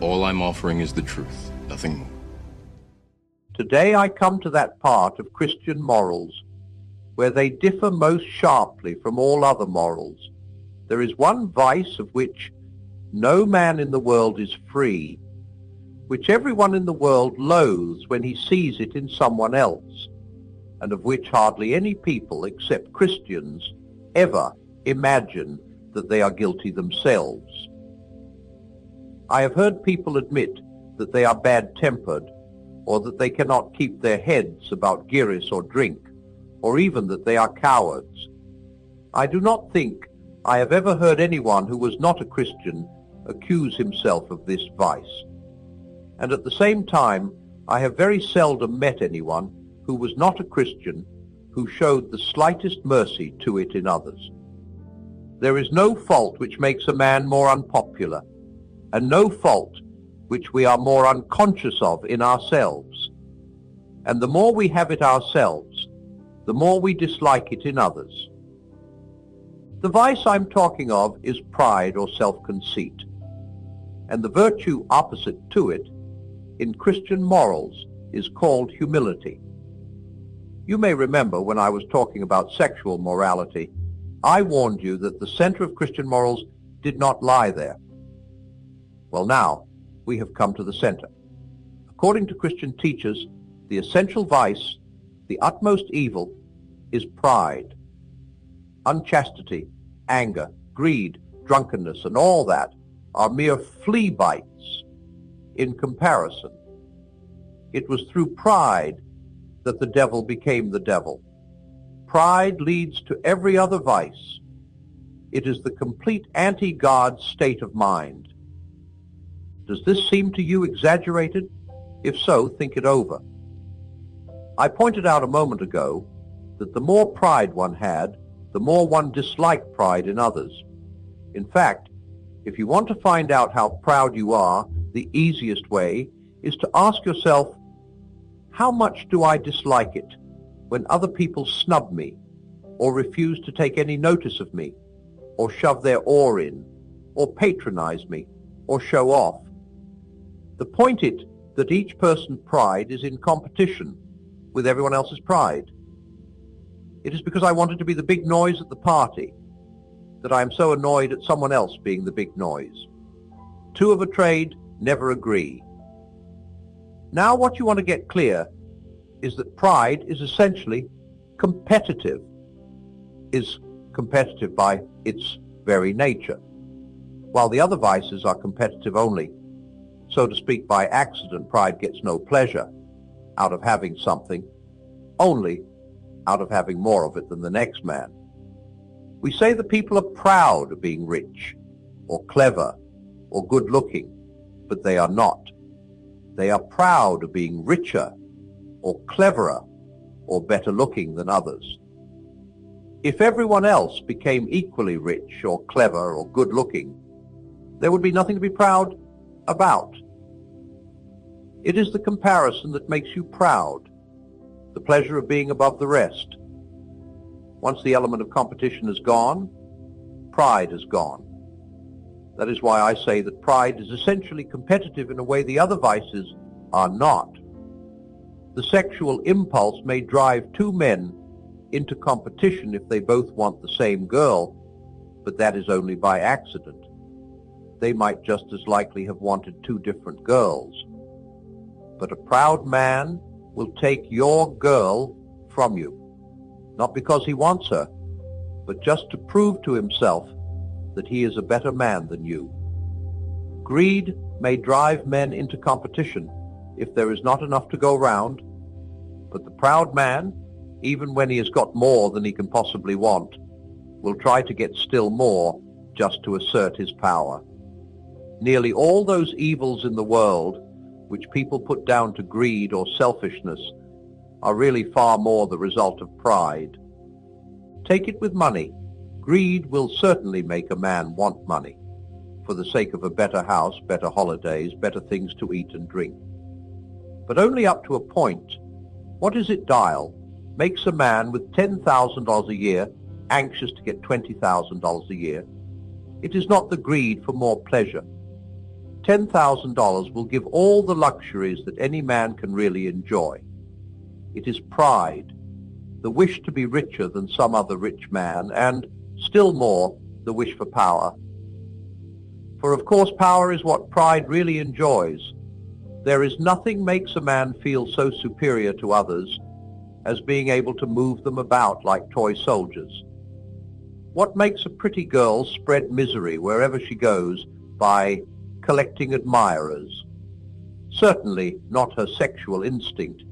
All I'm offering is the truth, nothing more. Today I come to that part of Christian morals where they differ most sharply from all other morals. There is one vice of which no man in the world is free, which everyone in the world loathes when he sees it in someone else, and of which hardly any people except Christians ever imagine that they are guilty themselves. I have heard people admit that they are bad-tempered, or that they cannot keep their heads about gyrus or drink, or even that they are cowards. I do not think I have ever heard anyone who was not a Christian accuse himself of this vice. And at the same time, I have very seldom met anyone who was not a Christian who showed the slightest mercy to it in others. There is no fault which makes a man more unpopular, and no fault which we are more unconscious of in ourselves. And the more we have it ourselves, the more we dislike it in others. The vice I'm talking of is pride or self-conceit, and the virtue opposite to it in Christian morals is called humility. You may remember when I was talking about sexual morality, I warned you that the center of Christian morals did not lie there. Well, now we have come to the center. According to Christian teachers, the essential vice, the utmost evil, is pride. Unchastity, anger, greed, drunkenness, and all that are mere flea bites in comparison. It was through pride that the devil became the devil. Pride leads to every other vice. It is the complete anti-God state of mind. Does this seem to you exaggerated? If so, think it over. I pointed out a moment ago that the more pride one had, the more one disliked pride in others. In fact, if you want to find out how proud you are, the easiest way is to ask yourself, how much do I dislike it when other people snub me, or refuse to take any notice of me, or shove their oar in, or patronize me, or show off? The point is that each person's pride is in competition with everyone else's pride. It is because I wanted to be the big noise at the party that I am so annoyed at someone else being the big noise. Two of a trade never agree. Now what you want to get clear is that pride is essentially competitive, is competitive by its very nature, while the other vices are competitive only. So to speak, by accident, pride gets no pleasure out of having something, only out of having more of it than the next man. We say that people are proud of being rich, or clever, or good-looking, but they are not. They are proud of being richer, or cleverer, or better-looking than others. If everyone else became equally rich, or clever, or good-looking, there would be nothing to be proud about. It is the comparison that makes you proud, the pleasure of being above the rest. Once the element of competition is gone, pride is gone. That is why I say that pride is essentially competitive in a way the other vices are not. The sexual impulse may drive two men into competition if they both want the same girl, but that is only by accident. They might just as likely have wanted two different girls. But a proud man will take your girl from you, not because he wants her, but just to prove to himself that he is a better man than you. Greed may drive men into competition if there is not enough to go round, but the proud man, even when he has got more than he can possibly want, will try to get still more just to assert his power. Nearly all those evils in the world which people put down to greed or selfishness are really far more the result of pride. Take it with money. Greed will certainly make a man want money for the sake of a better house, better holidays, better things to eat and drink. But only up to a point. What is it, Dial, makes a man with $10,000 a year anxious to get $20,000 a year? It is not the greed for more pleasure. $10,000 will give all the luxuries that any man can really enjoy. It is pride, the wish to be richer than some other rich man, and, still more, the wish for power. For of course power is what pride really enjoys. There is nothing makes a man feel so superior to others as being able to move them about like toy soldiers. What makes a pretty girl spread misery wherever she goes by collecting admirers? Certainly not her sexual instinct.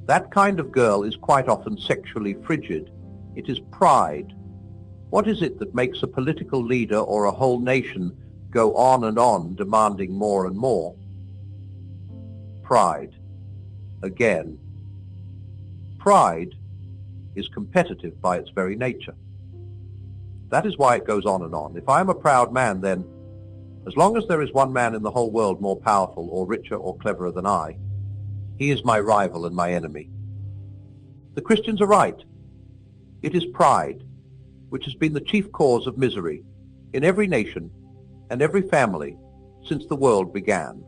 That kind of girl is quite often sexually frigid. It is pride. What is it that makes a political leader or a whole nation go on and on demanding more and more? Pride. Again. Pride is competitive by its very nature. That is why it goes on and on. If I am a proud man, then, as long as there is one man in the whole world more powerful or richer or cleverer than I, he is my rival and my enemy. The Christians are right. It is pride which has been the chief cause of misery in every nation and every family since the world began.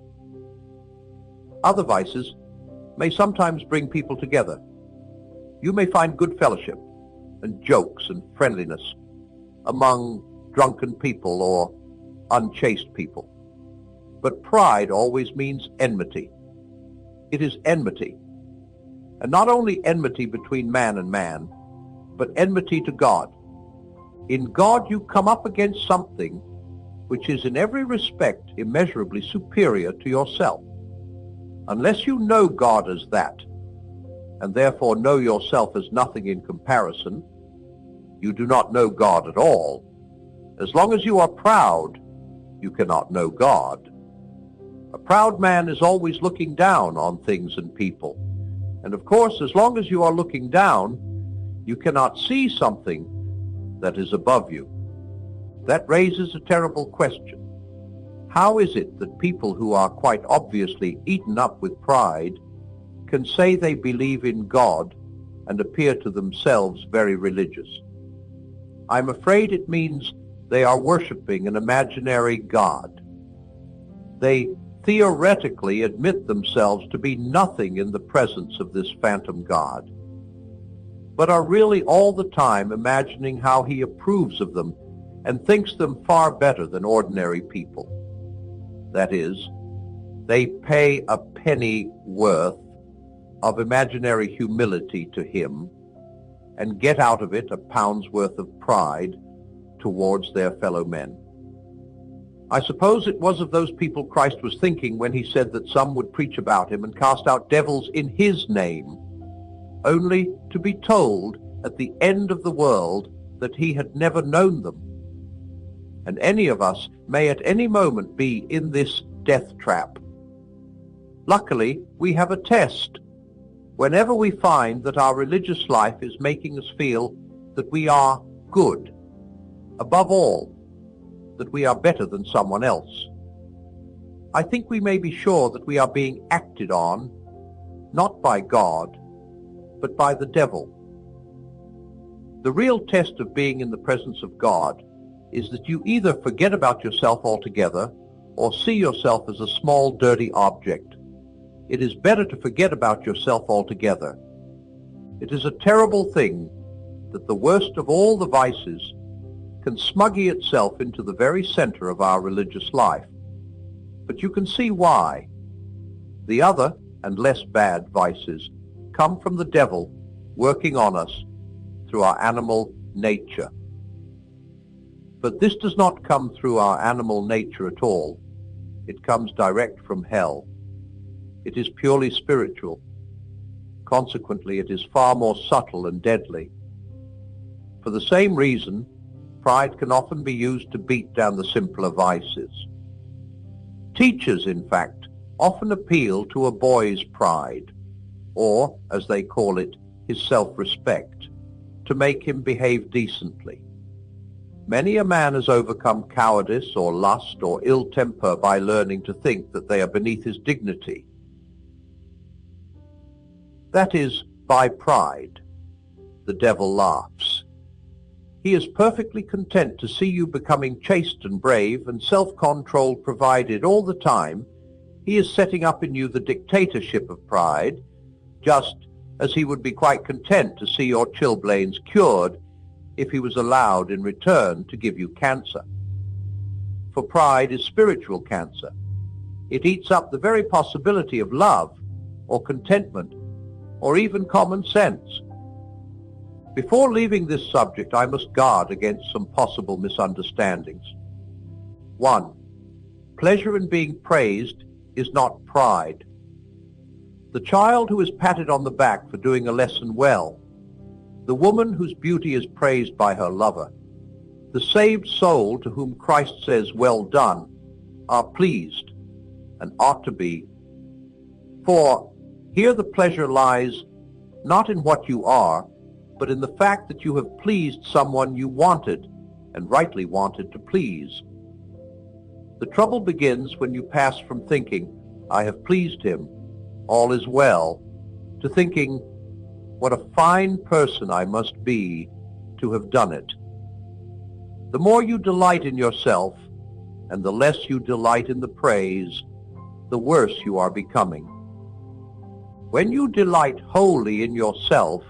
Other vices may sometimes bring people together. You may find good fellowship and jokes and friendliness among drunken people or unchaste people. But pride always means enmity. It is enmity. And not only enmity between man and man, but enmity to God. In God you come up against something which is in every respect immeasurably superior to yourself. Unless you know God as that, and therefore know yourself as nothing in comparison, you do not know God at all. As long as you are proud, you cannot know God. A proud man is always looking down on things and people. And of course, as long as you are looking down, you cannot see something that is above you. That raises a terrible question. How is it that people who are quite obviously eaten up with pride can say they believe in God and appear to themselves very religious? I'm afraid it means they are worshiping an imaginary God. They theoretically admit themselves to be nothing in the presence of this phantom God, but are really all the time imagining how he approves of them and thinks them far better than ordinary people. That is, they pay a penny worth of imaginary humility to him and get out of it a pound's worth of pride towards their fellow men. I suppose it was of those people Christ was thinking when he said that some would preach about him and cast out devils in his name, only to be told at the end of the world that he had never known them. And any of us may at any moment be in this death trap. Luckily, we have a test. Whenever we find that our religious life is making us feel that we are good, above all, that we are better than someone else, I think we may be sure that we are being acted on, not by God, but by the devil. The real test of being in the presence of God is that you either forget about yourself altogether or see yourself as a small, dirty object. It is better to forget about yourself altogether. It is a terrible thing that the worst of all the vices can smuggy itself into the very center of our religious life. But you can see why. The other and less bad vices come from the devil working on us through our animal nature. But this does not come through our animal nature at all. It comes direct from hell. It is purely spiritual. Consequently, it is far more subtle and deadly. For the same reason, pride can often be used to beat down the simpler vices. Teachers, in fact, often appeal to a boy's pride, or, as they call it, his self-respect, to make him behave decently. Many a man has overcome cowardice or lust or ill temper by learning to think that they are beneath his dignity. That is, by pride. The devil laughs. He is perfectly content to see you becoming chaste and brave and self-control provided all the time. He is setting up in you the dictatorship of pride, just as he would be quite content to see your chilblains cured if he was allowed in return to give you cancer. For pride is spiritual cancer. It eats up the very possibility of love or contentment or even common sense. Before leaving this subject, I must guard against some possible misunderstandings. 1. Pleasure in being praised is not pride. The child who is patted on the back for doing a lesson well, the woman whose beauty is praised by her lover, the saved soul to whom Christ says, "Well done," are pleased and ought to be. For here the pleasure lies not in what you are, but in the fact that you have pleased someone you wanted and rightly wanted to please. The trouble begins when you pass from thinking, "I have pleased him, all is well," to thinking, "What a fine person I must be to have done it." The more you delight in yourself, and the less you delight in the praise, the worse you are becoming. When you delight wholly in yourself,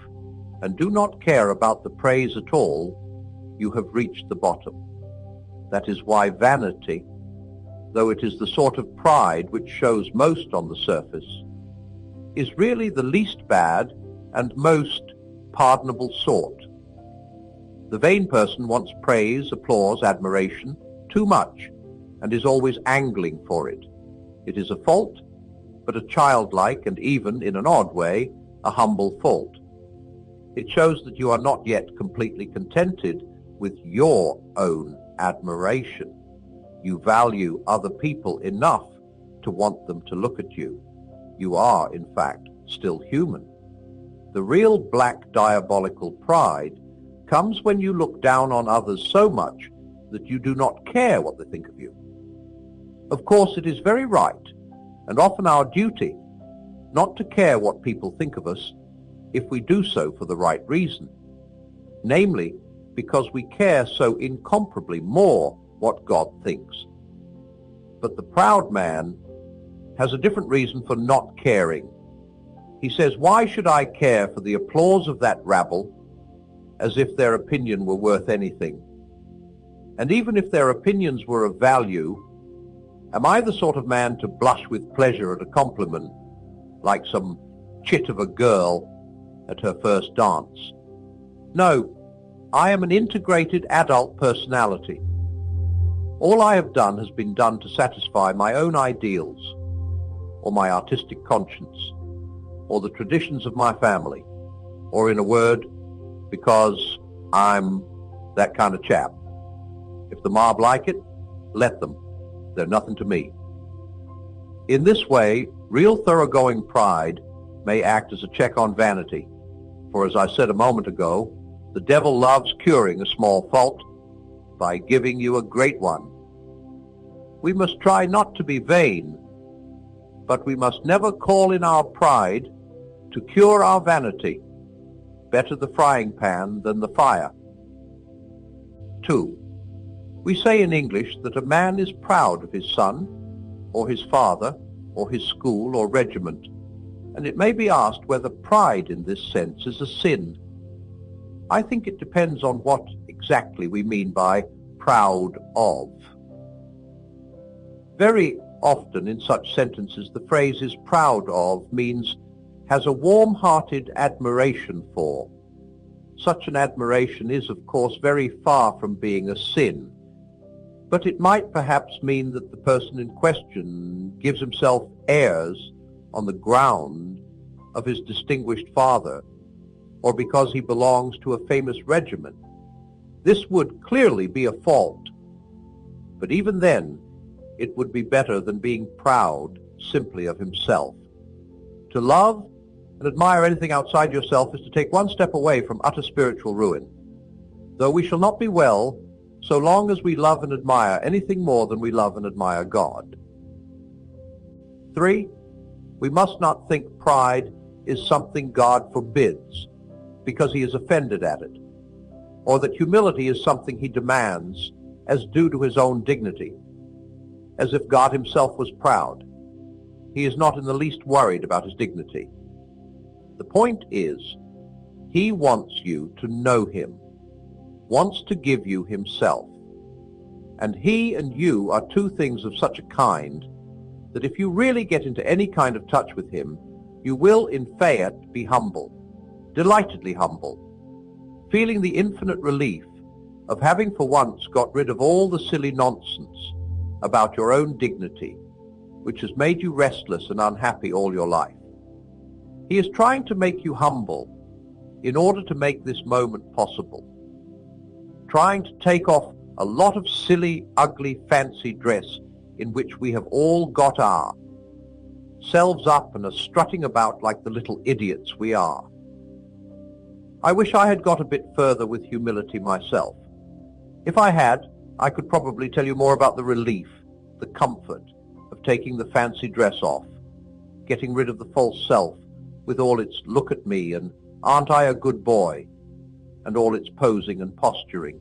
and do not care about the praise at all, you have reached the bottom. That is why vanity, though it is the sort of pride which shows most on the surface, is really the least bad and most pardonable sort. The vain person wants praise, applause, admiration, too much, and is always angling for it. It is a fault, but a childlike and even, in an odd way, a humble fault. It shows that you are not yet completely contented with your own admiration. You value other people enough to want them to look at you. You are, in fact, still human. The real black diabolical pride comes when you look down on others so much that you do not care what they think of you. Of course, it is very right, and often our duty, not to care what people think of us, if we do so for the right reason, namely, because we care so incomparably more what God thinks. But the proud man has a different reason for not caring. He says, "Why should I care for the applause of that rabble, as if their opinion were worth anything? And even if their opinions were of value, am I the sort of man to blush with pleasure at a compliment, like some chit of a girl at her first dance? No, I am an integrated adult personality. All I have done has been done to satisfy my own ideals, or my artistic conscience, or the traditions of my family, or in a word, because I'm that kind of chap. If the mob like it, let them. They're nothing to me." In this way, real thoroughgoing pride may act as a check on vanity, for as I said a moment ago, the devil loves curing a small fault by giving you a great one. We must try not to be vain, but we must never call in our pride to cure our vanity. Better the frying pan than the fire. 2. We say in English that a man is proud of his son, or his father, or his school or regiment, and it may be asked whether pride in this sense is a sin. I think it depends on what exactly we mean by proud of. Very often in such sentences the phrase "is proud of" means has a warm-hearted admiration for. Such an admiration is, of course, very far from being a sin, but it might perhaps mean that the person in question gives himself airs on the ground of his distinguished father, or because he belongs to a famous regiment. This would clearly be a fault, but even then, it would be better than being proud simply of himself. To love and admire anything outside yourself is to take one step away from utter spiritual ruin. Though we shall not be well so long as we love and admire anything more than we love and admire God. 3. We must not think pride is something God forbids because he is offended at it. or that humility is something he demands as due to his own dignity, as if God himself was proud. He is not in the least worried about his dignity. The point is, he wants you to know him, wants to give you himself. And he and you are two things of such a kind that if you really get into any kind of touch with him, you will in fact be humble, delightedly humble, feeling the infinite relief of having for once got rid of all the silly nonsense about your own dignity, which has made you restless and unhappy all your life. He is trying to make you humble in order to make this moment possible, trying to take off a lot of silly, ugly, fancy dress in which we have all got ourselves up and are strutting about like the little idiots we are. I wish I had got a bit further with humility myself. If I had, I could probably tell you more about the relief, the comfort of taking the fancy dress off, getting rid of the false self with all its look at me and aren't I a good boy, and all its posing and posturing.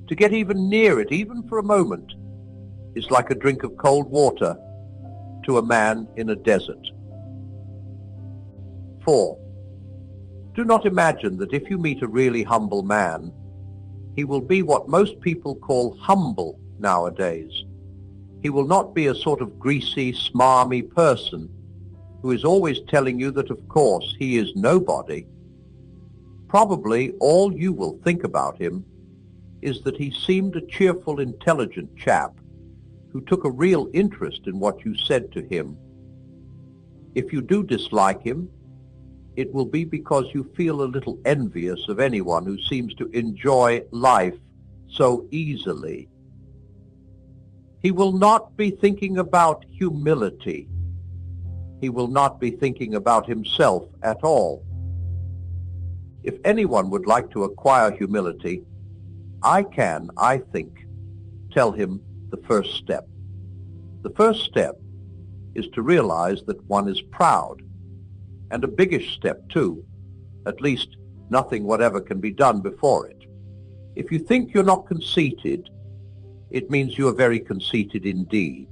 To get even near it, even for a moment, is like a drink of cold water to a man in a desert. 4. Do not imagine that if you meet a really humble man, he will be what most people call humble nowadays. He will not be a sort of greasy, smarmy person who is always telling you that of course he is nobody. Probably all you will think about him is that he seemed a cheerful, intelligent chap who took a real interest in what you said to him. If you do dislike him, it will be because you feel a little envious of anyone who seems to enjoy life so easily. He will not be thinking about humility. He will not be thinking about himself at all. If anyone would like to acquire humility, I can, I think, tell him the first step. The first step is to realize that one is proud, and a biggish step too. At least nothing whatever can be done before it. If you think you're not conceited, it means you are very conceited indeed.